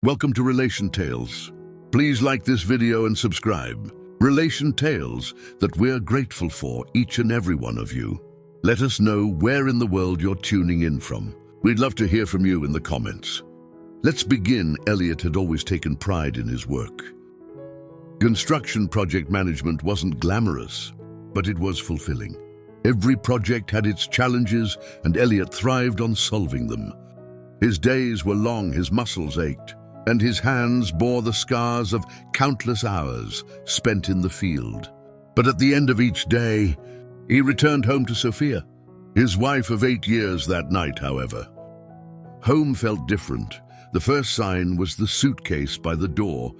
Welcome to Relation Tales. Please like this video and subscribe. Relation Tales that we're grateful for, each and every one of you. Let us know where in the world you're tuning in from. We'd love to hear from you in the comments. Let's begin. Elliot had always taken pride in his work. Construction project management wasn't glamorous, but it was fulfilling. Every project had its challenges, and Elliot thrived on solving them. His days were long, his muscles ached, and his hands bore the scars of countless hours spent in the field. But at the end of each day, he returned home to Sophia, his wife of 8 years that night, however. Home felt different. The first sign was the suitcase by the door.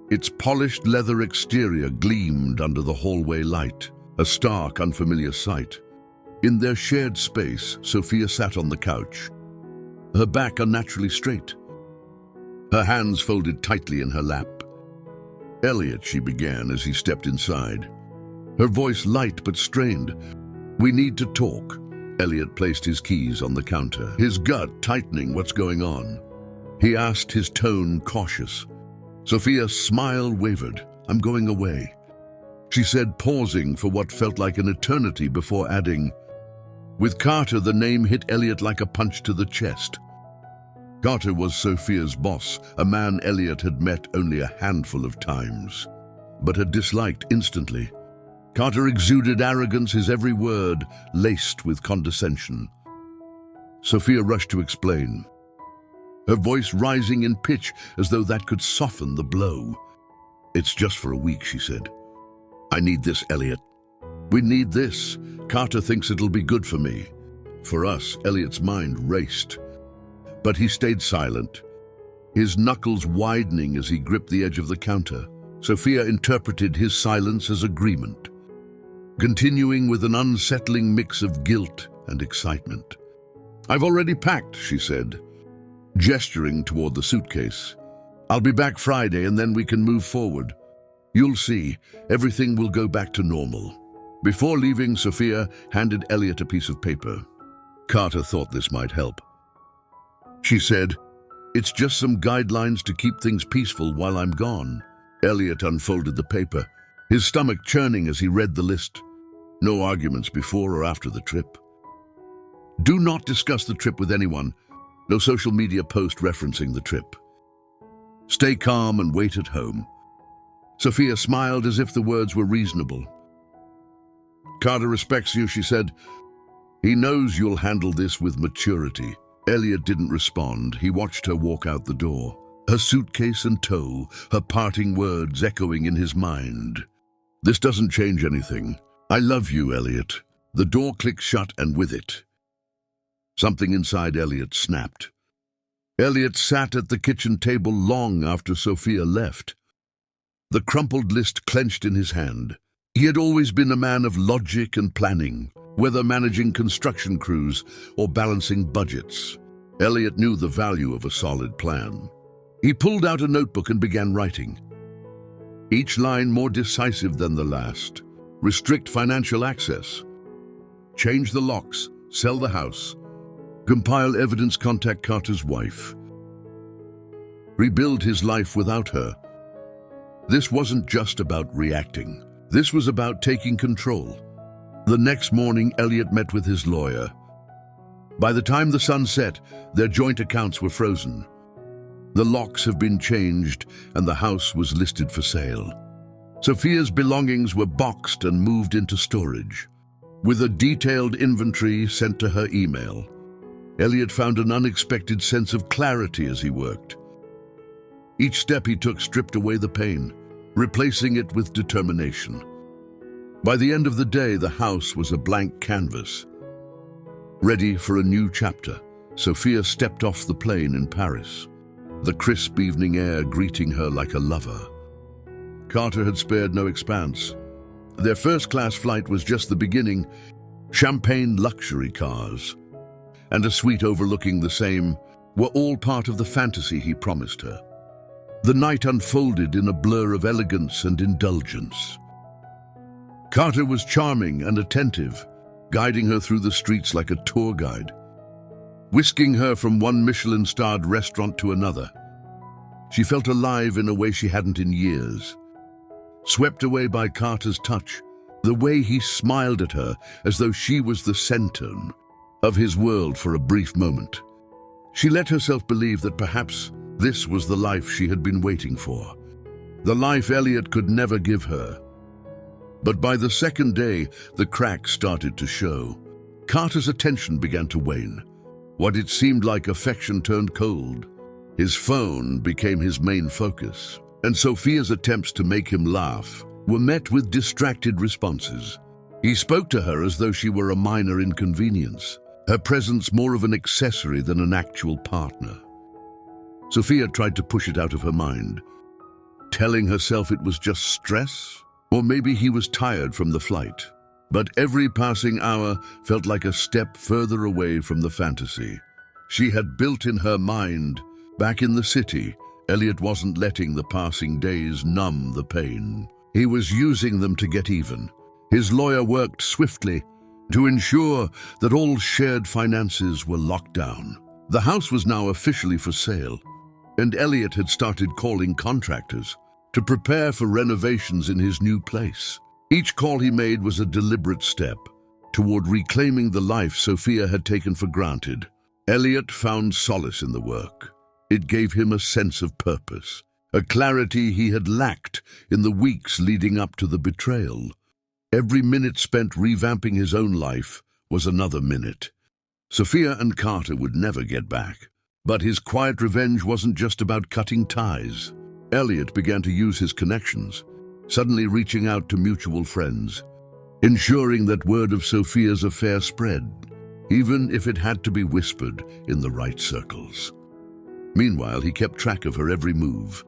Its polished leather exterior gleamed under the hallway light, a stark, unfamiliar sight. In their shared space, Sophia sat on the couch, her back unnaturally straight, her hands folded tightly in her lap. "Elliot," she began as he stepped inside, her voice light but strained. "We need to talk." Elliot placed his keys on the counter, his gut tightening. "What's going on?" he asked, his tone cautious. Sophia's smile wavered. "I'm going away," she said, pausing for what felt like an eternity before adding, "with Carter." The name hit Elliot like a punch to the chest. Carter was Sophia's boss, a man Elliot had met only a handful of times, but had disliked instantly. Carter exuded arrogance, his every word laced with condescension. Sophia rushed to explain, her voice rising in pitch as though that could soften the blow. "It's just for a week," she said. "I need this, Elliot. We need this. Carter thinks it'll be good for me." For us, Elliot's mind raced. But he stayed silent, his knuckles widening as he gripped the edge of the counter. Sophia interpreted his silence as agreement, continuing with an unsettling mix of guilt and excitement. "I've already packed," she said, gesturing toward the suitcase. "I'll be back Friday and then we can move forward. You'll see, everything will go back to normal." Before leaving, Sophia handed Elliot a piece of paper. "Carter thought this might help," she said. "It's just some guidelines to keep things peaceful while I'm gone." Elliot unfolded the paper, his stomach churning as he read the list. No arguments before or after the trip. Do not discuss the trip with anyone. No social media post referencing the trip. Stay calm and wait at home. Sophia smiled as if the words were reasonable. "Carter respects you," she said. "He knows you'll handle this with maturity." Elliot didn't respond. He watched her walk out the door, her suitcase in tow, her parting words echoing in his mind. "This doesn't change anything. I love you, Elliot." The door clicked shut, and with it, something inside Elliot snapped. Elliot sat at the kitchen table long after Sophia left, the crumpled list clenched in his hand. He had always been a man of logic and planning, whether managing construction crews or balancing budgets. Elliot knew the value of a solid plan. He pulled out a notebook and began writing, each line more decisive than the last. Restrict financial access. Change the locks. Sell the house. Compile evidence. Contact Carter's wife. Rebuild his life without her. This wasn't just about reacting. This was about taking control. The next morning, Elliot met with his lawyer. By the time the sun set, their joint accounts were frozen. The locks have been changed, and the house was listed for sale. Sophia's belongings were boxed and moved into storage, with a detailed inventory sent to her email. Elliot found an unexpected sense of clarity as he worked. Each step he took stripped away the pain, replacing it with determination. By the end of the day, the house was a blank canvas, ready for a new chapter. Sophia stepped off the plane in Paris, the crisp evening air greeting her like a lover. Carter had spared no expense. Their first-class flight was just the beginning. Champagne luxury cars and a suite overlooking the same were all part of the fantasy he promised her. The night unfolded in a blur of elegance and indulgence. Carter was charming and attentive, guiding her through the streets like a tour guide, whisking her from one Michelin-starred restaurant to another. She felt alive in a way she hadn't in years. Swept away by Carter's touch, the way he smiled at her as though she was the center of his world for a brief moment. She let herself believe that perhaps this was the life she had been waiting for, the life Elliot could never give her. But by the second day, the cracks started to show. Carter's attention began to wane. What it seemed like affection turned cold. His phone became his main focus, and Sophia's attempts to make him laugh were met with distracted responses. He spoke to her as though she were a minor inconvenience, her presence more of an accessory than an actual partner. Sophia tried to push it out of her mind, telling herself it was just stress, or maybe he was tired from the flight. But every passing hour felt like a step further away from the fantasy she had built in her mind. Back in the city, Elliot wasn't letting the passing days numb the pain. He was using them to get even. His lawyer worked swiftly to ensure that all shared finances were locked down. The house was now officially for sale, and Elliot had started calling contractors to prepare for renovations in his new place. Each call he made was a deliberate step toward reclaiming the life Sophia had taken for granted. Elliot found solace in the work. It gave him a sense of purpose, a clarity he had lacked in the weeks leading up to the betrayal. Every minute spent revamping his own life was another minute. Sophia and Carter would never get back, but his quiet revenge wasn't just about cutting ties. Elliot began to use his connections, suddenly reaching out to mutual friends, ensuring that word of Sophia's affair spread, even if it had to be whispered in the right circles. Meanwhile, he kept track of her every move.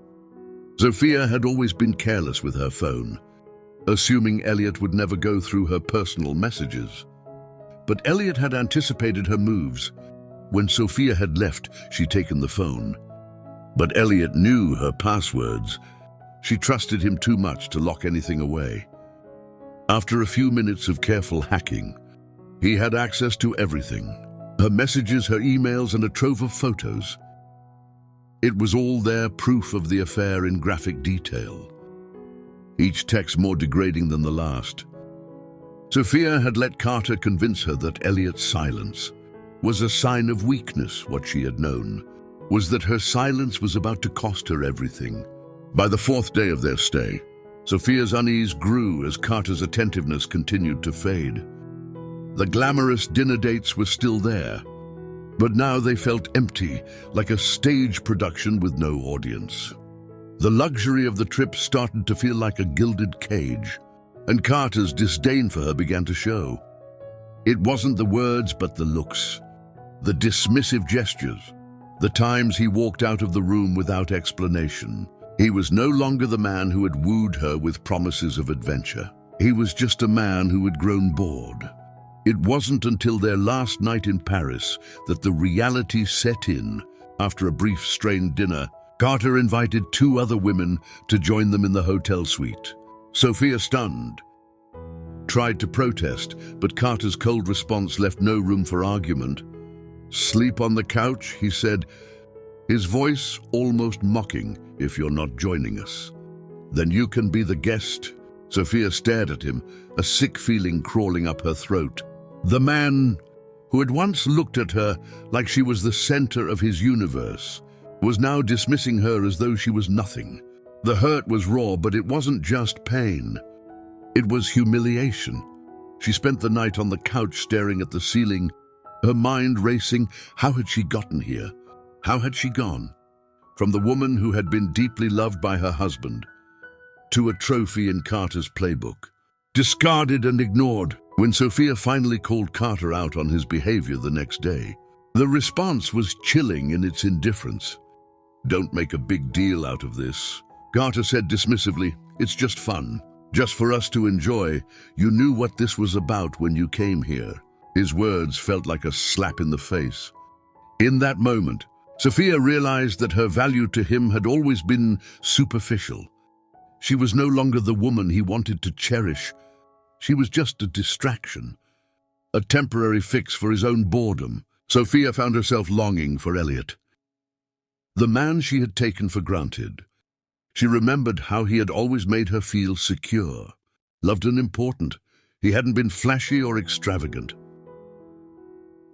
Sophia had always been careless with her phone, assuming Elliot would never go through her personal messages. But Elliot had anticipated her moves. When Sophia had left, she'd taken the phone. But Elliot knew her passwords. She trusted him too much to lock anything away. After a few minutes of careful hacking, he had access to everything. Her messages, her emails, and a trove of photos. It was all there, proof of the affair in graphic detail, each text more degrading than the last. Sophia had let Carter convince her that Elliot's silence was a sign of weakness. What she had known was that her silence was about to cost her everything. By the fourth day of their stay, Sophia's unease grew as Carter's attentiveness continued to fade. The glamorous dinner dates were still there, but now they felt empty, like a stage production with no audience. The luxury of the trip started to feel like a gilded cage, and Carter's disdain for her began to show. It wasn't the words, but the looks, the dismissive gestures, the times he walked out of the room without explanation. He was no longer the man who had wooed her with promises of adventure. He was just a man who had grown bored. It wasn't until their last night in Paris that the reality set in. After a brief strained dinner, Carter invited two other women to join them in the hotel suite. Sophia, stunned, tried to protest, but Carter's cold response left no room for argument. "Sleep on the couch," he said, his voice almost mocking. "If you're not joining us, then you can be the guest." Sophia stared at him, a sick feeling crawling up her throat. The man who had once looked at her like she was the center of his universe was now dismissing her as though she was nothing. The hurt was raw, but it wasn't just pain. It was humiliation. She spent the night on the couch staring at the ceiling, her mind racing. How had she gotten here? How had she gone? From the woman who had been deeply loved by her husband to a trophy in Carter's playbook, discarded and ignored. When Sophia finally called Carter out on his behavior the next day, the response was chilling in its indifference. "Don't make a big deal out of this," Carter said dismissively. "It's just fun, just for us to enjoy. You knew what this was about when you came here." His words felt like a slap in the face. In that moment, Sophia realized that her value to him had always been superficial. She was no longer the woman he wanted to cherish. She was just a distraction, a temporary fix for his own boredom. Sophia found herself longing for Elliot. The man she had taken for granted. She remembered how he had always made her feel secure, loved and important. He hadn't been flashy or extravagant.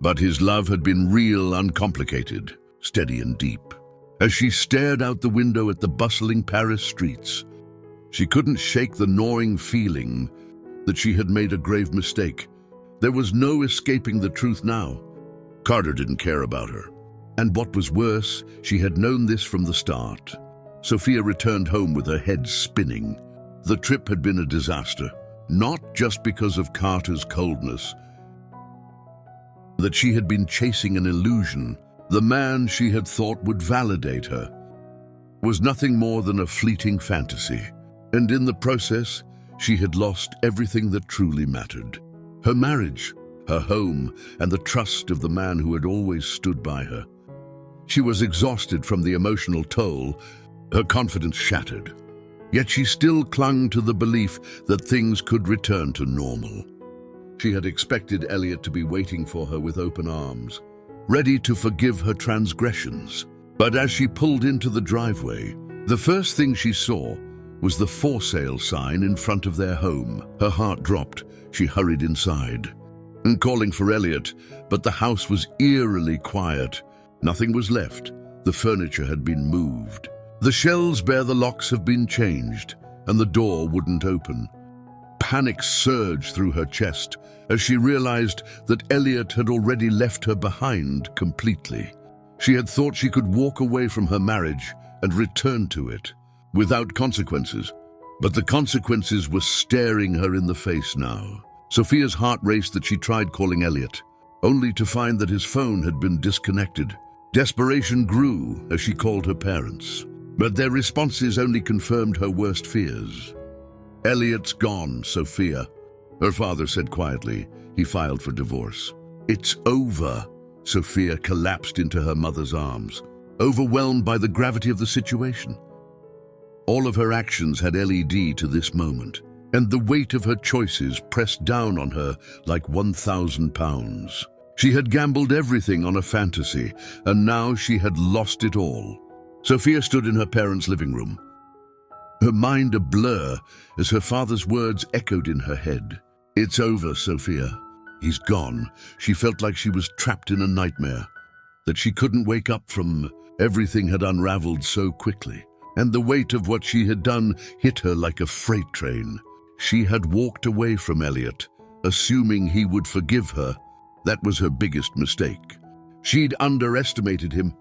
But his love had been real, uncomplicated, steady and deep. As she stared out the window at the bustling Paris streets, she couldn't shake the gnawing feeling that she had made a grave mistake. There was no escaping the truth now. Carter didn't care about her. And what was worse, she had known this from the start. Sophia returned home with her head spinning. The trip had been a disaster, not just because of Carter's coldness. That she had been chasing an illusion. The man she had thought would validate her was nothing more than a fleeting fantasy. And in the process, she had lost everything that truly mattered. Her marriage, her home, and the trust of the man who had always stood by her. She was exhausted from the emotional toll, her confidence shattered. Yet she still clung to the belief that things could return to normal. She had expected Elliot to be waiting for her with open arms, ready to forgive her transgressions. But as she pulled into the driveway, the first thing she saw was the for sale sign in front of their home. Her heart dropped. She hurried inside and calling for Elliot, but the house was eerily quiet. Nothing was left. The furniture had been moved. The shelves bare the locks have been changed, and the door wouldn't open. Panic surged through her chest as she realized that Elliot had already left her behind completely. She had thought she could walk away from her marriage and return to it without consequences, but the consequences were staring her in the face now. Sophia's heart raced that she tried calling Elliot, only to find that his phone had been disconnected. Desperation grew as she called her parents, but their responses only confirmed her worst fears. "Elliot's gone, Sophia," her father said quietly. He filed for divorce. "It's over." Sophia collapsed into her mother's arms, overwhelmed by the gravity of the situation. All of her actions had led to this moment, and the weight of her choices pressed down on her like 1,000 pounds. She had gambled everything on a fantasy, and now she had lost it all. Sophia stood in her parents' living room, her mind a blur as her father's words echoed in her head. "It's over, Sophia. He's gone." She felt like she was trapped in a nightmare, that she couldn't wake up from. Everything had unraveled so quickly, and the weight of what she had done hit her like a freight train. She had walked away from Elliot, assuming he would forgive her. That was her biggest mistake. She'd underestimated him,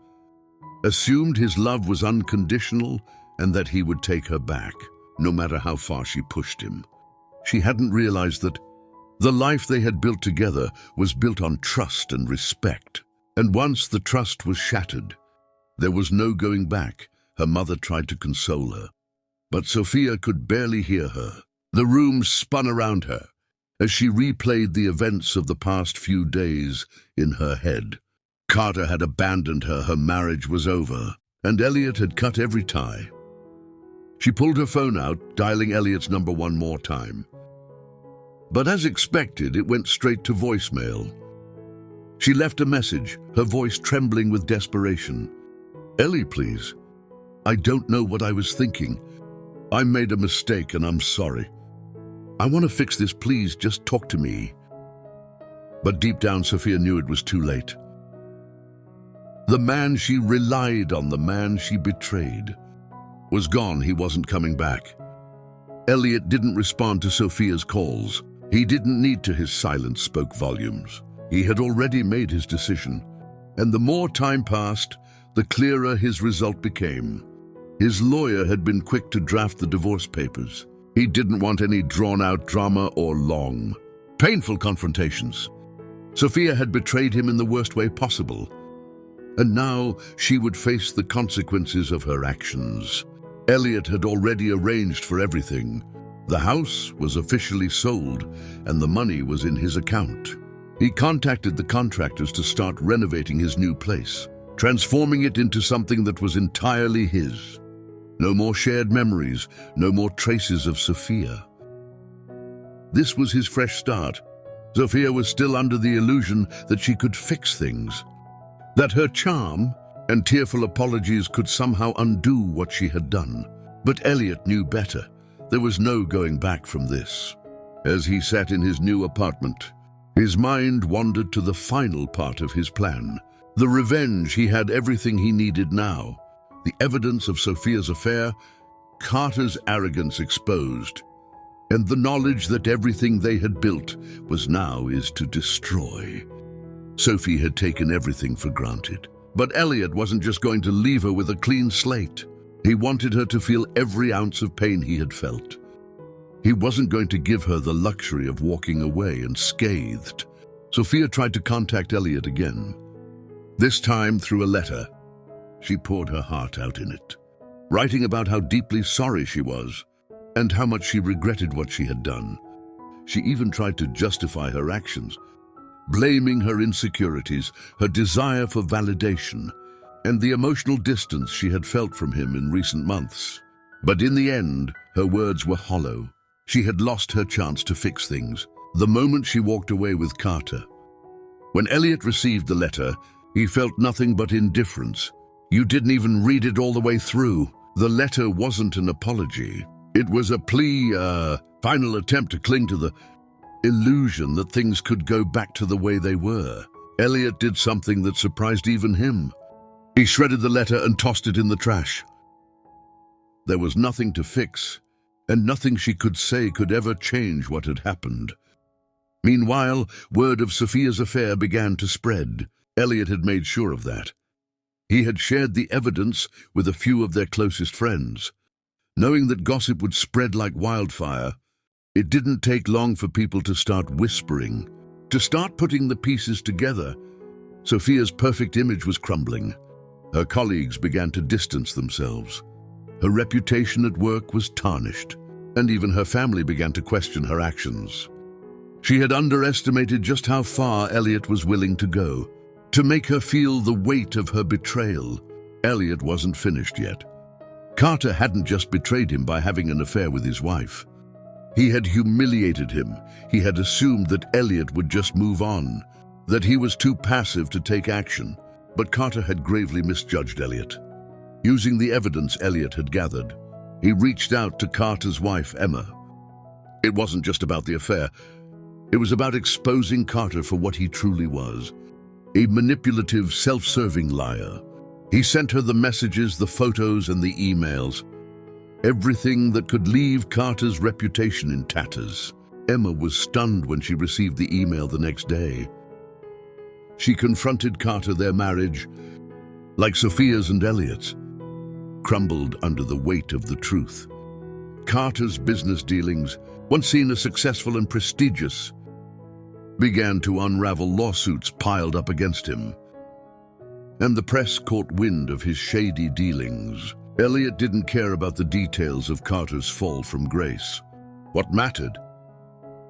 assumed his love was unconditional and that he would take her back, no matter how far she pushed him. She hadn't realized that the life they had built together was built on trust and respect. And once the trust was shattered, there was no going back. Her mother tried to console her, but Sophia could barely hear her. The room spun around her as she replayed the events of the past few days in her head. Carter had abandoned her, her marriage was over, and Elliot had cut every tie. She pulled her phone out, dialing Elliot's number one more time. But as expected, it went straight to voicemail. She left a message, her voice trembling with desperation. "Ellie, please. I don't know what I was thinking. I made a mistake and I'm sorry. I want to fix this, please just talk to me." But deep down, Sophia knew it was too late. The man she relied on, the man she betrayed, was gone. He wasn't coming back. Elliot didn't respond to Sophia's calls. He didn't need to. His silence spoke volumes. He had already made his decision, and the more time passed, the clearer his result became. His lawyer had been quick to draft the divorce papers. He didn't want any drawn-out drama or long, painful confrontations. Sophia had betrayed him in the worst way possible, and now she would face the consequences of her actions. Elliot had already arranged for everything. The house was officially sold, and the money was in his account. He contacted the contractors to start renovating his new place, transforming it into something that was entirely his. No more shared memories, no more traces of Sophia. This was his fresh start. Sophia was still under the illusion that she could fix things, that her charm, and tearful apologies could somehow undo what she had done. But Elliot knew better. There was no going back from this. As he sat in his new apartment, his mind wandered to the final part of his plan. The revenge. He had everything he needed now. The evidence of Sophia's affair, Carter's arrogance exposed, and the knowledge that everything they had built was now to destroy. Sophie had taken everything for granted. But Elliot wasn't just going to leave her with a clean slate. He wanted her to feel every ounce of pain he had felt. He wasn't going to give her the luxury of walking away unscathed. Sophia tried to contact Elliot again. This time through a letter. She poured her heart out in it, writing about how deeply sorry she was and how much she regretted what she had done. She even tried to justify her actions, blaming her insecurities, her desire for validation, and the emotional distance she had felt from him in recent months. But in the end, her words were hollow. She had lost her chance to fix things the moment she walked away with Carter. When Elliot received the letter, he felt nothing but indifference. You didn't even read it all the way through. The letter wasn't an apology. It was a plea, final attempt to cling to the illusion that things could go back to the way they were. Elliot did something that surprised even him. He shredded the letter and tossed it in the trash. There was nothing to fix, and nothing she could say could ever change what had happened. Meanwhile, word of Sophia's affair began to spread. Elliot had made sure of that. He had shared the evidence with a few of their closest friends. Knowing that gossip would spread like wildfire, it didn't take long for people to start whispering, to start putting the pieces together. Sophia's perfect image was crumbling. Her colleagues began to distance themselves. Her reputation at work was tarnished, and even her family began to question her actions. She had underestimated just how far Elliot was willing to go, to make her feel the weight of her betrayal. Elliot wasn't finished yet. Carter hadn't just betrayed him by having an affair with his wife. He had humiliated him. He had assumed that Elliot would just move on, that he was too passive to take action. But Carter had gravely misjudged Elliot. Using the evidence Elliot had gathered, he reached out to Carter's wife, Emma. It wasn't just about the affair. It was about exposing Carter for what he truly was, a manipulative, self-serving liar. He sent her the messages, the photos, and the emails. Everything that could leave Carter's reputation in tatters. Emma was stunned when she received the email the next day. She confronted Carter. Their marriage, like Sophia's and Elliot's, crumbled under the weight of the truth. Carter's business dealings, once seen as successful and prestigious, began to unravel. Lawsuits piled up against him, and the press caught wind of his shady dealings. Elliot didn't care about the details of Carter's fall from grace. What mattered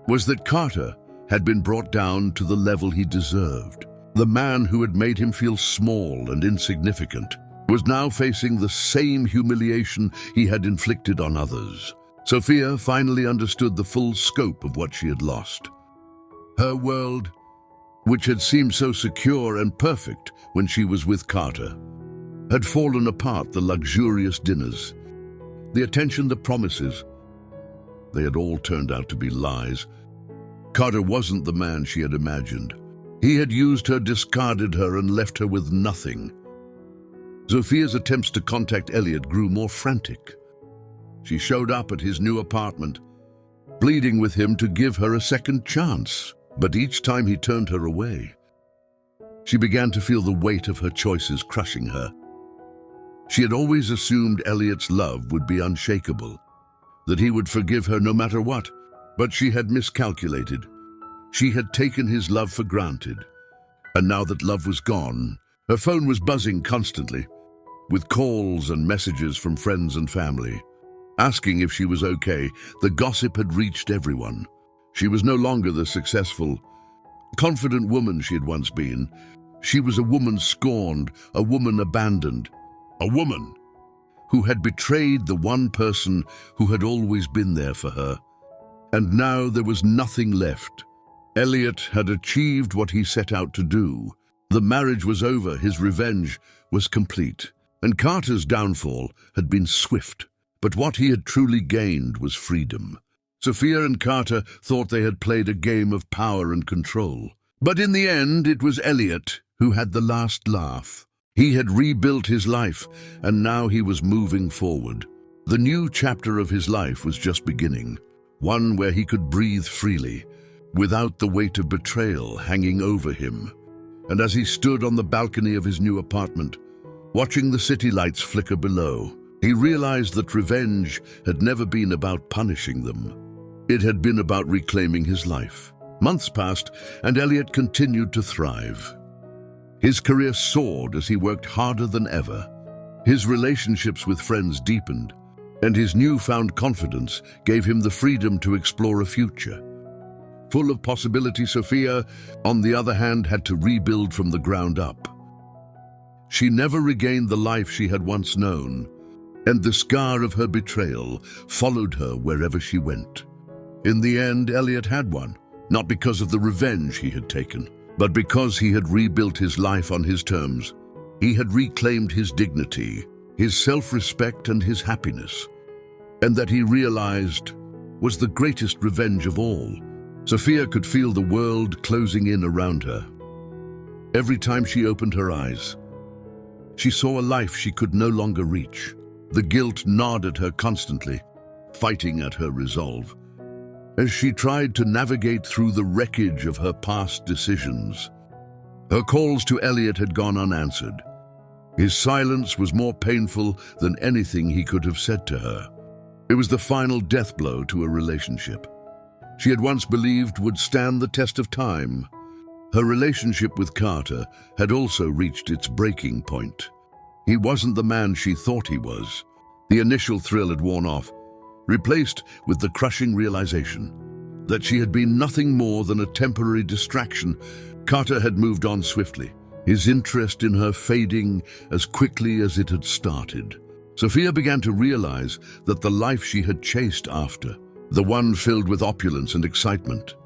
was that Carter had been brought down to the level he deserved. The man who had made him feel small and insignificant was now facing the same humiliation he had inflicted on others. Sophia finally understood the full scope of what she had lost. Her world, which had seemed so secure and perfect when she was with Carter, had fallen apart. The luxurious dinners, the attention, the promises, they had all turned out to be lies. Carter wasn't the man she had imagined. He had used her, discarded her, and left her with nothing. Sophia's attempts to contact Elliot grew more frantic. She showed up at his new apartment, pleading with him to give her a second chance. But each time he turned her away, she began to feel the weight of her choices crushing her. She had always assumed Elliot's love would be unshakable, that he would forgive her no matter what. But she had miscalculated. She had taken his love for granted. And now that love was gone, her phone was buzzing constantly, with calls and messages from friends and family, asking if she was okay. The gossip had reached everyone. She was no longer the successful, confident woman she had once been. She was a woman scorned, a woman abandoned, a woman who had betrayed the one person who had always been there for her. And now there was nothing left. Elliot had achieved what he set out to do. The marriage was over. His revenge was complete, and Carter's downfall had been swift. But what he had truly gained was freedom. Sophia and Carter thought they had played a game of power and control. But in the end, it was Elliot who had the last laugh. He had rebuilt his life, and now he was moving forward. The new chapter of his life was just beginning, one where he could breathe freely, without the weight of betrayal hanging over him. And as he stood on the balcony of his new apartment, watching the city lights flicker below, he realized that revenge had never been about punishing them. It had been about reclaiming his life. Months passed, and Elliot continued to thrive. His career soared as he worked harder than ever. His relationships with friends deepened, and his newfound confidence gave him the freedom to explore a future full of possibility. Sophia, on the other hand, had to rebuild from the ground up. She never regained the life she had once known, and the scar of her betrayal followed her wherever she went. In the end, Elliot had won, not because of the revenge he had taken, but because he had rebuilt his life on his terms. He had reclaimed his dignity, his self-respect, and his happiness, and that he realized was the greatest revenge of all. Sophia could feel the world closing in around her. Every time she opened her eyes, she saw a life she could no longer reach. The guilt gnawed at her constantly, fighting at her resolve. As she tried to navigate through the wreckage of her past decisions, her calls to Elliot had gone unanswered. His silence was more painful than anything he could have said to her. It was the final death blow to a relationship she had once believed would stand the test of time. Her relationship with Carter had also reached its breaking point. He wasn't the man she thought he was. The initial thrill had worn off, replaced with the crushing realization that she had been nothing more than a temporary distraction. Carter had moved on swiftly, his interest in her fading as quickly as it had started. Sophia began to realize that the life she had chased after, the one filled with opulence and excitement,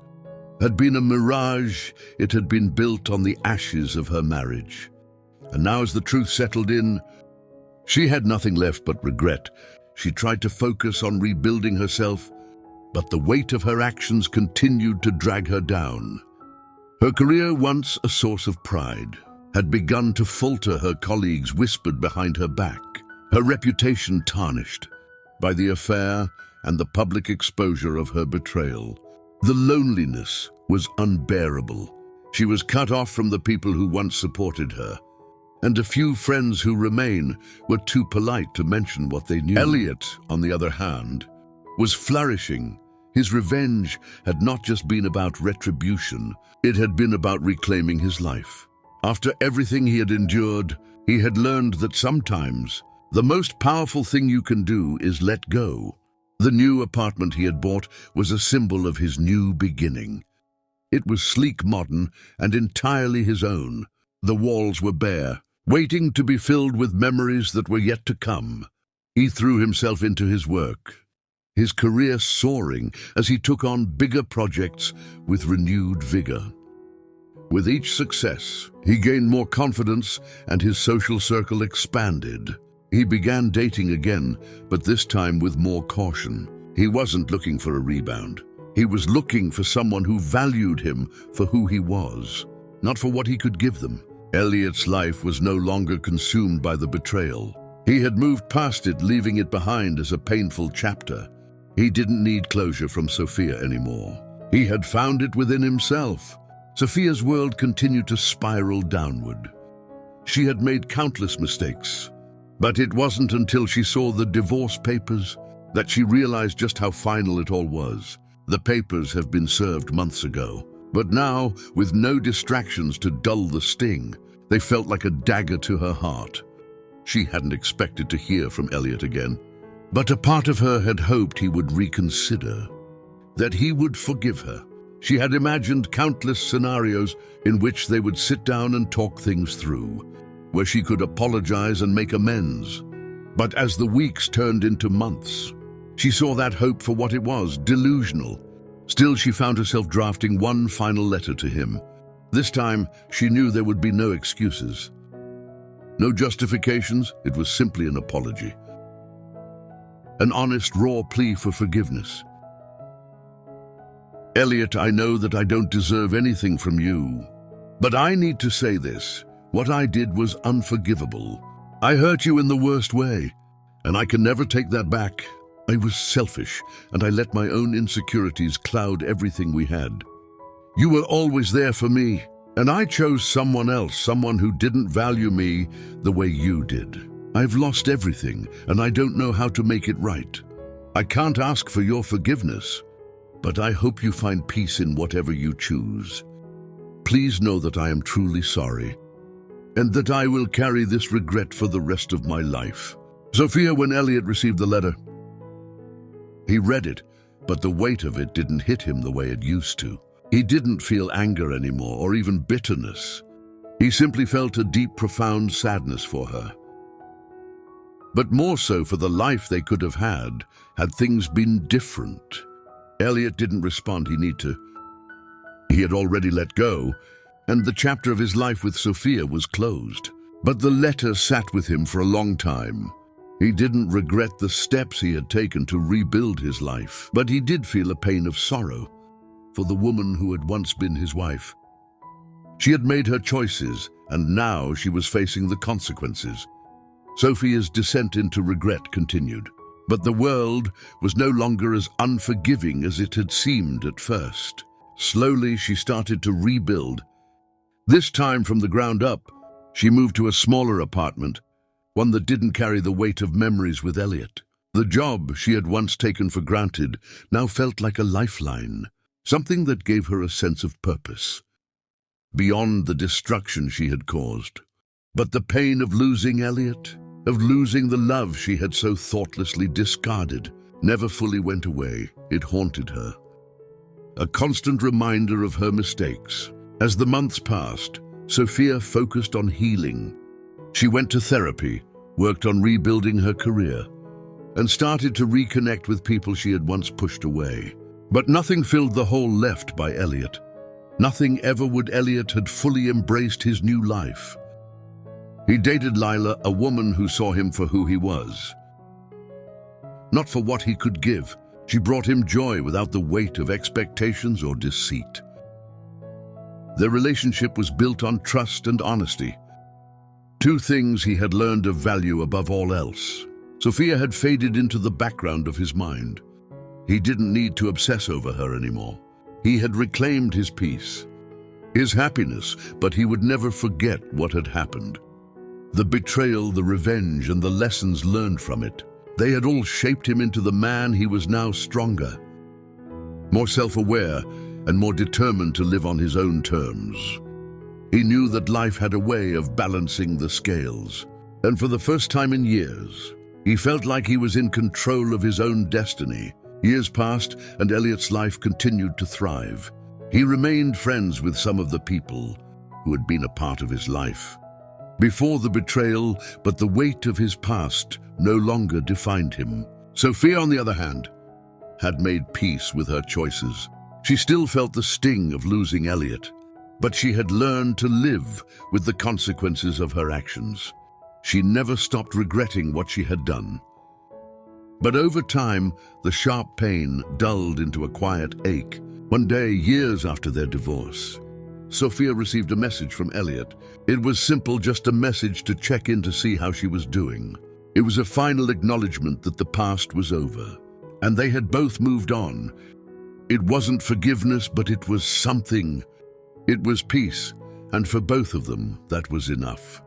had been a mirage. It had been built on the ashes of her marriage. And now, as the truth settled in, she had nothing left but regret. She tried to focus on rebuilding herself, but the weight of her actions continued to drag her down. Her career, once a source of pride, had begun to falter. Her colleagues whispered behind her back, her reputation tarnished by the affair and the public exposure of her betrayal. The loneliness was unbearable. She was cut off from the people who once supported her, and a few friends who remain were too polite to mention what they knew. Elliot, on the other hand, was flourishing. His revenge had not just been about retribution, it had been about reclaiming his life. After everything he had endured, he had learned that sometimes the most powerful thing you can do is let go. The new apartment he had bought was a symbol of his new beginning. It was sleek, modern, and entirely his own. The walls were bare, waiting to be filled with memories that were yet to come. He threw himself into his work, his career soaring as he took on bigger projects with renewed vigor. With each success, he gained more confidence and his social circle expanded. He began dating again, but this time with more caution. He wasn't looking for a rebound. He was looking for someone who valued him for who he was, not for what he could give them. Elliot's life was no longer consumed by the betrayal. He had moved past it, leaving it behind as a painful chapter. He didn't need closure from Sophia anymore. He had found it within himself. Sophia's world continued to spiral downward. She had made countless mistakes, but it wasn't until she saw the divorce papers that she realized just how final it all was. The papers have been served months ago, but now, with no distractions to dull the sting, they felt like a dagger to her heart. She hadn't expected to hear from Elliot again, but a part of her had hoped he would reconsider, that he would forgive her. She had imagined countless scenarios in which they would sit down and talk things through, where she could apologize and make amends. But as the weeks turned into months, she saw that hope for what it was, delusional. Still, she found herself drafting one final letter to him. This time, she knew there would be no excuses. No justifications, it was simply an apology. An honest, raw plea for forgiveness. Elliot, I know that I don't deserve anything from you, but I need to say this. What I did was unforgivable. I hurt you in the worst way, and I can never take that back. I was selfish, and I let my own insecurities cloud everything we had. You were always there for me, and I chose someone else, someone who didn't value me the way you did. I've lost everything, and I don't know how to make it right. I can't ask for your forgiveness, but I hope you find peace in whatever you choose. Please know that I am truly sorry, and that I will carry this regret for the rest of my life. Sophia, when Elliot received the letter, he read it, but the weight of it didn't hit him the way it used to. He didn't feel anger anymore, or even bitterness. He simply felt a deep, profound sadness for her. But more so for the life they could have had things been different. Elliot didn't respond. He had already let go, and the chapter of his life with Sophia was closed. But the letter sat with him for a long time. He didn't regret the steps he had taken to rebuild his life, but he did feel a pain of sorrow for the woman who had once been his wife. She had made her choices, and now she was facing the consequences. Sophia's descent into regret continued, but the world was no longer as unforgiving as it had seemed at first. Slowly, she started to rebuild. This time from the ground up, she moved to a smaller apartment, one that didn't carry the weight of memories with Elliot. The job she had once taken for granted now felt like a lifeline, something that gave her a sense of purpose, beyond the destruction she had caused. But the pain of losing Elliot, of losing the love she had so thoughtlessly discarded, never fully went away. It haunted her, a constant reminder of her mistakes. As the months passed, Sophia focused on healing. She went to therapy, worked on rebuilding her career, and started to reconnect with people she had once pushed away. But nothing filled the hole left by Elliot. Nothing ever would. Elliot had fully embraced his new life. He dated Lila, a woman who saw him for who he was, not for what he could give. She brought him joy without the weight of expectations or deceit. Their relationship was built on trust and honesty, two things he had learned to value above all else. Sophia had faded into the background of his mind. He didn't need to obsess over her anymore. He had reclaimed his peace, his happiness, but he would never forget what had happened. The betrayal, the revenge, and the lessons learned from it, they had all shaped him into the man he was now, stronger, more self-aware, and more determined to live on his own terms. He knew that life had a way of balancing the scales, and for the first time in years, he felt like he was in control of his own destiny. Years passed, and Elliot's life continued to thrive. He remained friends with some of the people who had been a part of his life before the betrayal, but the weight of his past no longer defined him. Sophia, on the other hand, had made peace with her choices. She still felt the sting of losing Elliot, but she had learned to live with the consequences of her actions. She never stopped regretting what she had done. But over time, the sharp pain dulled into a quiet ache. One day, years after their divorce, Sophia received a message from Elliot. It was simple, just a message to check in to see how she was doing. It was a final acknowledgement that the past was over, and they had both moved on. It wasn't forgiveness, but it was something. It was peace, and for both of them, that was enough.